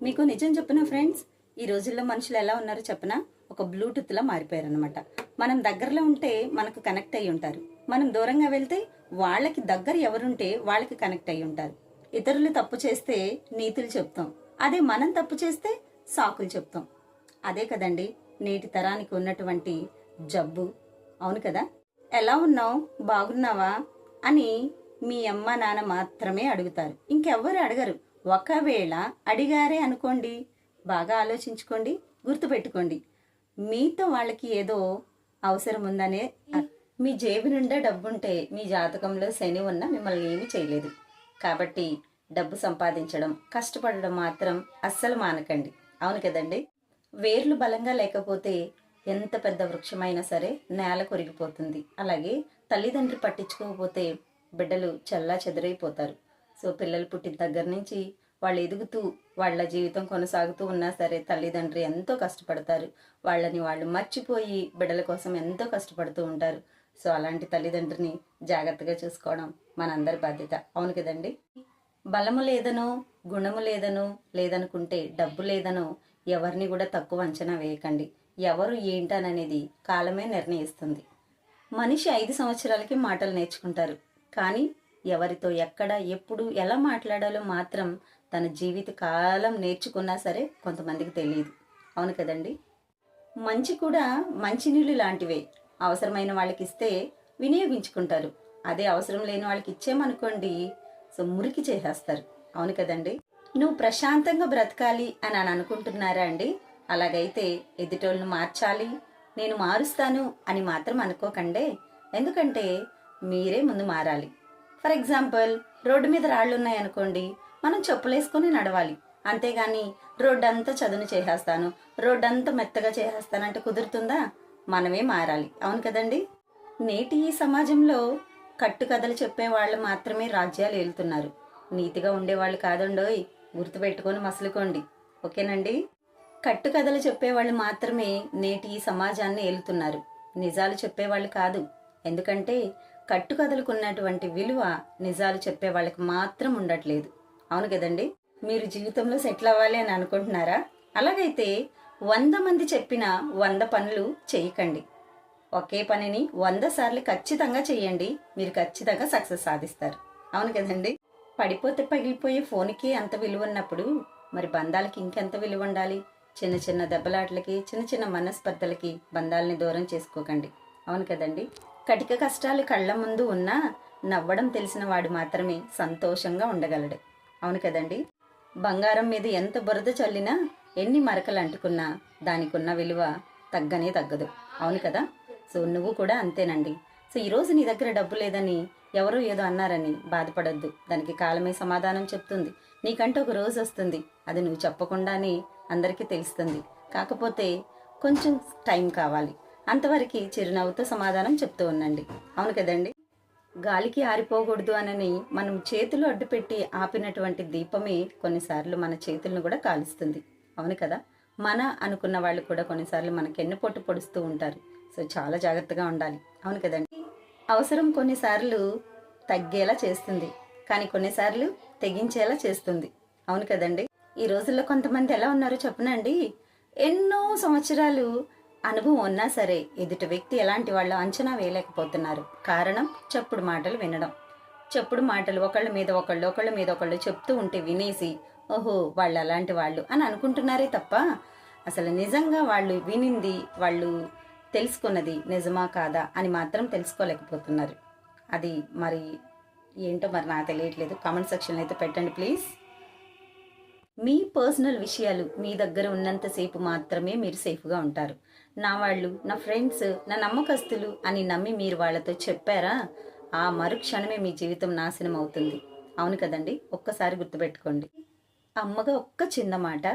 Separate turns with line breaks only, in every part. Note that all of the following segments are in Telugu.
మీకు నిజం చెప్పిన ఫ్రెండ్స్, ఈ రోజుల్లో మనుషులు ఎలా ఉన్నారో చెప్పనా, ఒక బ్లూటూత్లా మారిపోయారు అనమాట. మనం దగ్గరలో ఉంటే మనకు కనెక్ట్ అయ్యి ఉంటారు, మనం దూరంగా వెళ్తే వాళ్ళకి దగ్గర ఎవరుంటే వాళ్ళకి కనెక్ట్ అయ్యి ఉంటారు. ఇతరులు తప్పు చేస్తే నీతులు చెప్తాం, అదే మనం తప్పు చేస్తే సాకులు చెప్తాం. అదే కదండి నేటి తరానికి ఉన్నటువంటి జబ్బు. అవును కదా. ఎలా ఉన్నావు, బాగున్నావా అని మీ అమ్మ నాన్న మాత్రమే అడుగుతారు, ఇంకెవ్వరు అడగరు. ఒకవేళ అడిగారే అనుకోండి, బాగా ఆలోచించుకోండి, గుర్తుపెట్టుకోండి, మీతో వాళ్ళకి ఏదో అవసరం ఉందనే. మీ జేబు నిండా డబ్బుంటే మీ జాతకంలో శని ఉన్న మిమ్మల్ని ఏమీ చేయలేదు. కాబట్టి డబ్బు సంపాదించడం, కష్టపడడం మాత్రం అస్సలు మానకండి. అవును కదండి. వేర్లు బలంగా లేకపోతే ఎంత పెద్ద వృక్షమైనా సరే నేల కొరిగిపోతుంది. అలాగే తల్లిదండ్రులు పట్టించుకోకపోతే బిడ్డలు చల్లా చెదరైపోతారు. సో పిల్లలు పుట్టిన దగ్గర నుంచి వాళ్ళు ఎదుగుతూ వాళ్ళ జీవితం కొనసాగుతూ ఉన్నా సరే తల్లిదండ్రులు ఎంతో కష్టపడతారు. వాళ్ళని వాళ్ళు మర్చిపోయి బిడ్డల కోసం ఎంతో కష్టపడుతూ ఉంటారు. సో అలాంటి తల్లిదండ్రిని జాగ్రత్తగా చూసుకోవడం మనందరి బాధ్యత. అవును కదండి. బలము లేదనో, గుణము లేదనో, లేదనుకుంటే డబ్బు లేదనో ఎవరిని కూడా తక్కువ అంచనా వేయకండి. ఎవరు ఏంటననేది కాలమే నిర్ణయిస్తుంది. మనిషి 5 సంవత్సరాలకి మాటలు నేర్చుకుంటారు, కానీ ఎవరితో ఎక్కడ ఎప్పుడు ఎలా మాట్లాడాలో మాత్రం తన జీవిత కాలం నేర్చుకున్నా సరే కొంతమందికి తెలియదు. అవును కదండి. మంచి కూడా మంచినీళ్ళు లాంటివే. అవసరమైన వాళ్ళకి ఇస్తే వినియోగించుకుంటారు, అదే అవసరం లేని వాళ్ళకి ఇచ్చేమనుకోండి సో మురికి చేసేస్తారు. అవును కదండి. నువ్వు ప్రశాంతంగా బ్రతకాలి అని అనుకుంటున్నారా అండి? అలాగైతే ఎదుటోళ్ళను మార్చాలి, నేను మారుస్తాను అని మాత్రం అనుకోకండి. ఎందుకంటే మీరే ముందు మారాలి. ఫర్ ఎగ్జాంపుల్, రోడ్డు మీద రాళ్ళు ఉన్నాయనుకోండి, మనం చెప్పులేసుకొని నడవాలి. అంతేగాని రోడ్డంతా చదును చేసేస్తాను, రోడ్డంతా మెత్తగా చేసేస్తానంటే కుదురుతుందా? మనమే మారాలి. అవును కదండి. నేటి ఈ సమాజంలో కట్టుకథలు చెప్పే వాళ్ళు మాత్రమే రాజ్యాలు ఏలుతున్నారు, నీతిగా ఉండేవాళ్ళు కాదండోయ్. గుర్తుపెట్టుకొని మసులుకోండి. ఓకేనండి. కట్టుకథలు చెప్పేవాళ్ళు మాత్రమే నేటి ఈ సమాజాన్ని ఏలుతున్నారు, నిజాలు చెప్పేవాళ్ళు కాదు. ఎందుకంటే కట్టుకథలకు ఉన్నటువంటి విలువ నిజాలు చెప్పే వాళ్ళకి మాత్రం ఉండట్లేదు. అవును కదండి. మీరు జీవితంలో సెటిల్ అవ్వాలి అని అనుకుంటున్నారా? అలాగైతే 100 మంది చెప్పిన 100 పనులు చేయకండి. ఒకే పనిని 100 సార్లు ఖచ్చితంగా చేయండి, మీరు ఖచ్చితంగా సక్సెస్ సాధిస్తారు. అవును కదండి. పడిపోతే పగిలిపోయే ఫోన్కి అంత విలువ ఉన్నప్పుడు మరి బంధాలకి ఇంకెంత విలువ ఉండాలి? చిన్న చిన్న దెబ్బలాటలకి, చిన్న చిన్న మనస్పర్ధలకి బంధాలని దూరం చేసుకోకండి. అవును కదండి. కటిక కష్టాలు కళ్ళ ముందు ఉన్నా నవ్వడం తెలిసిన వాడు మాత్రమే సంతోషంగా ఉండగలడు. అవును కదండి. బంగారం మీద ఎంత బురద చల్లినా, ఎన్ని మరకలు అంటుకున్నా దానికి ఉన్న విలువ తగ్గనే తగ్గదు. అవును కదా. సో నువ్వు కూడా అంతేనండి. సో ఈరోజు నీ దగ్గర డబ్బు లేదని ఎవరో ఏదో అన్నారని బాధపడద్దు, దానికి కాలమే సమాధానం చెప్తుంది. నీకంటే ఒక రోజు వస్తుంది, అది నువ్వు చెప్పకుండానే అందరికీ తెలుస్తుంది. కాకపోతే కొంచెం టైం కావాలి. అంతవరకు చిరునవ్వుతో సమాధానం చెప్తూ ఉండండి. అవును కదండి. గాలికి ఆరిపోకూడదు అనని మనం చేతులు అడ్డుపెట్టి ఆపినటువంటి దీపమే కొన్నిసార్లు మన చేతులను కూడా కాలుస్తుంది. అవును కదా. మన అనుకున్న వాళ్ళు కూడా కొన్నిసార్లు మనకి ఎన్నుపోటు పొడుస్తూ ఉంటారు. సో చాలా జాగ్రత్తగా ఉండాలి. అవును కదండి. అవసరం కొన్నిసార్లు తగ్గేలా చేస్తుంది, కానీ కొన్నిసార్లు తెగించేలా చేస్తుంది. అవును కదండి. ఈ రోజుల్లో కొంతమంది ఎలా ఉన్నారో చెప్పనండి, ఎన్నో సంవత్సరాలు అనుభవం ఉన్నా సరే ఎదుటి వ్యక్తి ఎలాంటి వాళ్ళు అంచనా వేయలేకపోతున్నారు. కారణం చెప్పుడు మాటలు వినడం. చెప్పుడు మాటలు ఒకళ్ళ మీద ఒకళ్ళు చెప్తూ ఉంటే వినేసి ఓహో వాళ్ళు అలాంటి వాళ్ళు అని అనుకుంటున్నారే తప్ప అసలు నిజంగా వాళ్ళు వినింది, వాళ్ళు తెలుసుకున్నది నిజమా కాదా అని మాత్రం తెలుసుకోలేకపోతున్నారు. అది మరి ఏంటో మరి నాకు తెలియట్లేదు. కామెంట్ సెక్షన్లో అయితే పెట్టండి ప్లీజ్. మీ పర్సనల్ విషయాలు మీ దగ్గర ఉన్నంతసేపు మాత్రమే మీరు సేఫ్గా ఉంటారు. నా వాళ్ళు, నా ఫ్రెండ్స్, నా నమ్మకస్తులు అని నమ్మి మీరు వాళ్ళతో చెప్పారా, ఆ మరుక్షణమే మీ జీవితం నాశనం అవుతుంది. అవును కదండి. ఒక్కసారి గుర్తుపెట్టుకోండి. అమ్మగా ఒక్క చిన్న మాట,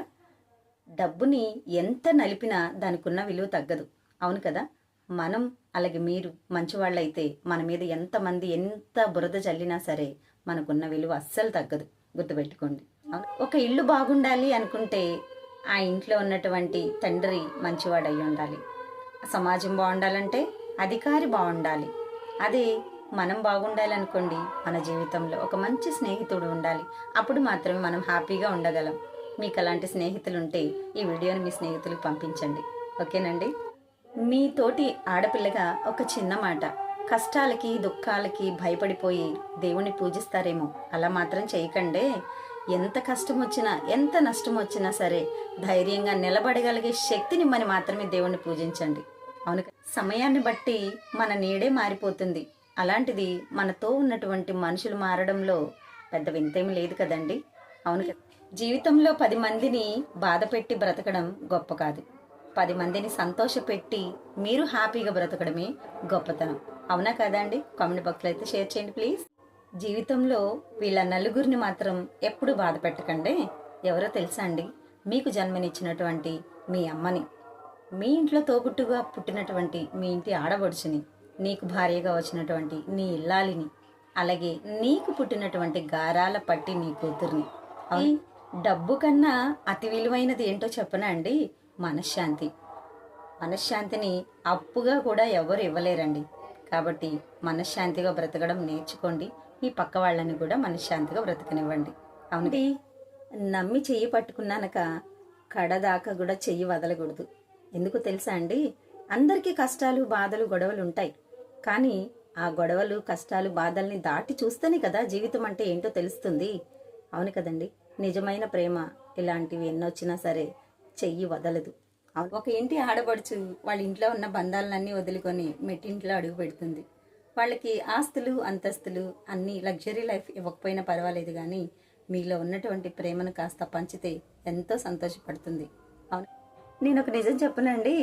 డబ్బుని ఎంత నలిపినా దానికి ఉన్న విలువ తగ్గదు. అవును కదా. మనం అలాగే మీరు మంచివాళ్ళైతే మన మీద ఎంతమంది ఎంత బురద చల్లినా సరే మనకున్న విలువ అస్సలు తగ్గదు. గుర్తుపెట్టుకోండి. ఒక ఇల్లు బాగుండాలి అనుకుంటే ఆ ఇంట్లో ఉన్నటువంటి తండ్రి మంచివాడు అయి ఉండాలి. సమాజం బాగుండాలంటే అధికారి బాగుండాలి. అదే మనం బాగుండాలనుకోండి, మన జీవితంలో ఒక మంచి స్నేహితుడు ఉండాలి. అప్పుడు మాత్రమే మనం హ్యాపీగా ఉండగలం. మీకు అలాంటి స్నేహితులు ఉంటే ఈ వీడియోని మీ స్నేహితులకు పంపించండి. ఓకేనండి. మీ తోటి ఆడపిల్లగా ఒక చిన్న మాట, కష్టాలకి దుఃఖాలకి భయపడిపోయి దేవుణ్ణి పూజిస్తారేమో, అలా మాత్రం చేయకండే. ఎంత కష్టం వచ్చినా ఎంత నష్టం వచ్చినా సరే ధైర్యంగా నిలబడగలిగే శక్తినిమ్మని మాత్రమే దేవుణ్ణి పూజించండి. అవును, సమయాన్ని బట్టి మన నీడే మారిపోతుంది. అలాంటిది మనతో ఉన్నటువంటి మనుషులు మారడంలో పెద్ద వింతేమి లేదు కదండి. అవును, జీవితంలో 10 మందిని బాధ పెట్టి బ్రతకడం గొప్ప కాదు, 10 మందిని సంతోషపెట్టి మీరు హ్యాపీగా బ్రతకడమే గొప్పతనం. అవునా కదండి? కామెంట్ బాక్స్లో అయితే షేర్ చేయండి ప్లీజ్. జీవితంలో వీళ్ళ నలుగురిని మాత్రం ఎప్పుడు బాధ పెట్టకండి. ఎవరో తెలుసా అండి? మీకు జన్మనిచ్చినటువంటి మీ అమ్మని, మీ ఇంట్లో తోబుట్టుగా పుట్టినటువంటి మీ ఇంటి ఆడబడుచుని, నీకు భార్యగా వచ్చినటువంటి నీ ఇల్లాలిని, అలాగే నీకు పుట్టినటువంటి గారాల పట్టి నీ కూతుర్ని. ఈ డబ్బు కన్నా అతి విలువైనది ఏంటో చెప్పనా అండి? మనశ్శాంతి. మనశ్శాంతిని అప్పుగా కూడా ఎవరు ఇవ్వలేరండి. కాబట్టి మనశ్శాంతిగా బ్రతకడం నేర్చుకోండి. మీ పక్క వాళ్ళని కూడా మనశ్శాంతిగా బ్రతకనివ్వండి. అవునండి. నమ్మి చెయ్యి పట్టుకున్నానక కడదాకా కూడా చెయ్యి వదలకూడదు. ఎందుకు తెలుసా అండి? అందరికీ కష్టాలు బాధలు గొడవలు ఉంటాయి, కానీ ఆ గొడవలు కష్టాలు బాధల్ని దాటి చూస్తేనే కదా జీవితం అంటే ఏంటో తెలుస్తుంది. అవును కదండి. నిజమైన ప్రేమ ఇలాంటివి ఎన్నొచ్చినా సరే చెయ్యి వదలదు. ఒక ఇంటి ఆడబడుచు వాళ్ళ ఇంట్లో ఉన్న బంధాలన్నీ వదులుకొని మెట్టింట్లో అడుగు పెడుతుంది. వాళ్ళకి ఆస్తులు అంతస్తులు అన్నీ లగ్జరీ లైఫ్ ఇవ్వకపోయినా పర్వాలేదు, కానీ మీలో ఉన్నటువంటి ప్రేమను కాస్త పంచితే ఎంతో సంతోషపడుతుంది. అవును, నేను ఒక నిజం చెప్పనండి.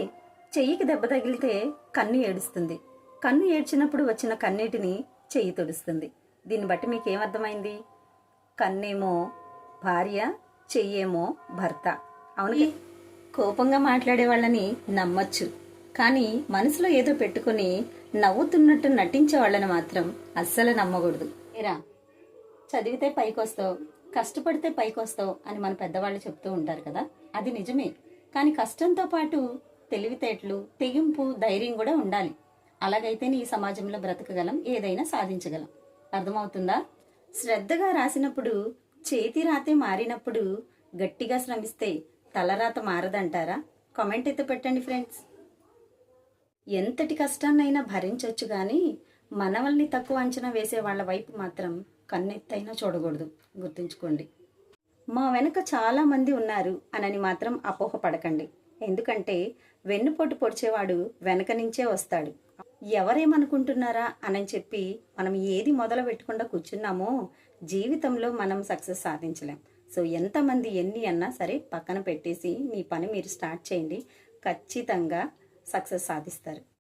చెయ్యికి దెబ్బ తగిలితే కన్ను ఏడుస్తుంది, కన్ను ఏడ్చినప్పుడు వచ్చిన కన్నీటిని చెయ్యి తుడుస్తుంది. దీన్ని బట్టి మీకేమర్థమైంది? కన్నేమో భార్య, చెయ్యేమో భర్త. అవును, కోపంగా మాట్లాడే వాళ్ళని నమ్మచ్చు, కానీ మనసులో ఏదో పెట్టుకుని నవ్వుతున్నట్టు నటించే వాళ్ళని మాత్రం అస్సలు నమ్మకూడదు. ఏరా, చదివితే పైకొస్తావు, కష్టపడితే పైకొస్తావు అని మన పెద్దవాళ్ళు చెప్తూ ఉంటారు కదా, అది నిజమే. కానీ కష్టంతో పాటు తెలివితేటలు, తెగింపు, ధైర్యం కూడా ఉండాలి. అలాగైతేనే ఈ సమాజంలో బ్రతకగలం, ఏదైనా సాధించగలం. అర్థమవుతుందా? శ్రద్ధగా రాసినప్పుడు చేతి రాతే మారినప్పుడు గట్టిగా శ్రమిస్తే తలరాత మారదంటారా? కామెంట్ అయితే పెట్టండి ఫ్రెండ్స్. ఎంతటి కష్టాన్నైనా భరించవచ్చు, కానీ మనవల్ని తక్కువ అంచనా వేసే వాళ్ళ వైపు మాత్రం కన్నెత్తైనా చూడకూడదు. గుర్తుంచుకోండి. మా వెనక చాలా మంది ఉన్నారు అనని మాత్రం అపోహపడకండి. ఎందుకంటే వెన్నుపోటు పొడిచేవాడు వెనక నుంచే వస్తాడు. ఎవరేమనుకుంటున్నారా అని చెప్పి మనం ఏది మొదలు పెట్టకుండా కూర్చున్నామో జీవితంలో మనం సక్సెస్ సాధించలేం. సో ఎంతమంది ఎన్ని అన్నా సరే పక్కన పెట్టేసి మీ పని మీరు స్టార్ట్ చేయండి. ఖచ్చితంగా సక్సెస్ సాధిస్తారు.